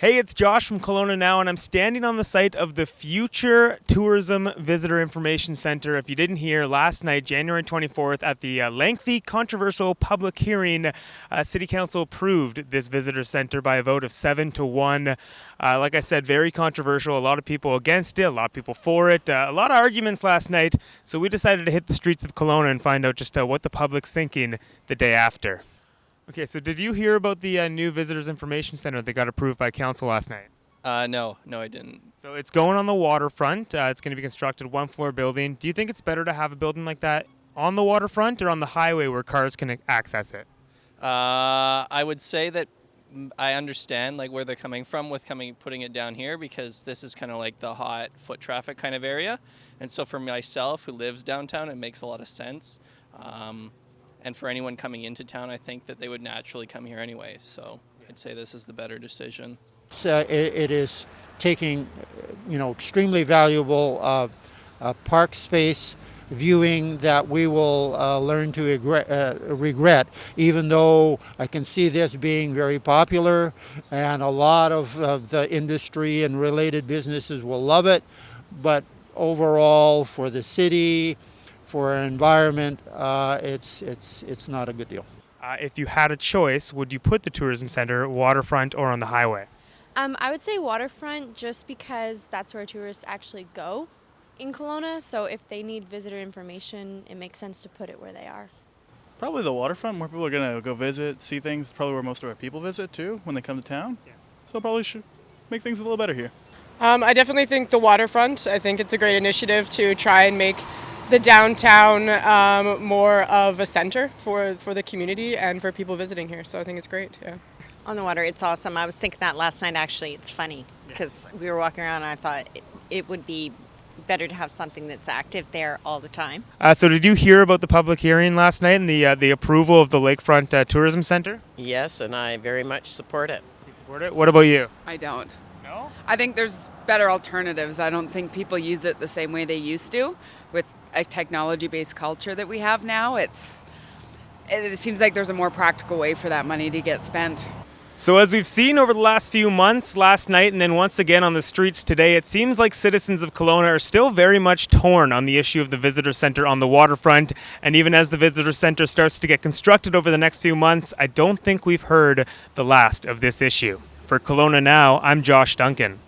Hey, it's Josh from KelownaNow, and I'm standing on the site of the Future Tourism Visitor Information Center. If you didn't hear, last night, January 24th, at the lengthy, controversial public hearing, City Council approved this visitor center by a vote of 7-1. Like I said, very controversial. A lot of people against it, a lot of people for it, a lot of arguments last night. So we decided to hit the streets of Kelowna and find out just what the public's thinking the day after. Okay, so did you hear about the new Visitors Information Center that got approved by council last night? No, I didn't. So it's going on the waterfront. It's going to be constructed one-floor building. Do you think it's better to have a building like that on the waterfront or on the highway where cars can access it? I would say that I understand like where they're coming from with putting it down here, because this is kind of like the hot foot traffic kind of area, and so for myself who lives downtown, it makes a lot of sense. And for anyone coming into town, I think that they would naturally come here anyway. So I'd say this is the better decision. It is taking, extremely valuable park space, viewing that we will learn to regret, even though I can see this being very popular and a lot of the industry and related businesses will love it. But overall, for the city, for our environment, it's not a good deal. If you had a choice, would you put the tourism center waterfront or on the highway? I would say waterfront, just because that's where tourists actually go in Kelowna. So if they need visitor information, it makes sense to put it where they are. Probably the waterfront. More people are going to go visit, see things. Probably where most of our people visit too when they come to town. Yeah. So probably should make things a little better here. I definitely think the waterfront. I think it's a great initiative to try and make the downtown more of a center for the community and for people visiting here. So I think it's great. Yeah. On the water, it's awesome. I was thinking that last night, actually. It's funny because we were walking around and I thought it would be better to have something that's active there all the time. So did you hear about the public hearing last night and the approval of the Lakefront Tourism Center? Yes, and I very much support it. You support it? What about you? I don't. No? I think there's better alternatives. I don't think people use it the same way they used to with a technology-based culture that we have now. It seems like there's a more practical way for that money to get spent. So as we've seen over the last few months, last night and then once again on the streets today, it seems like citizens of Kelowna are still very much torn on the issue of the visitor center on the waterfront. And even as the visitor center starts to get constructed over the next few months, I don't think we've heard the last of this issue. For KelownaNow, I'm Josh Duncan.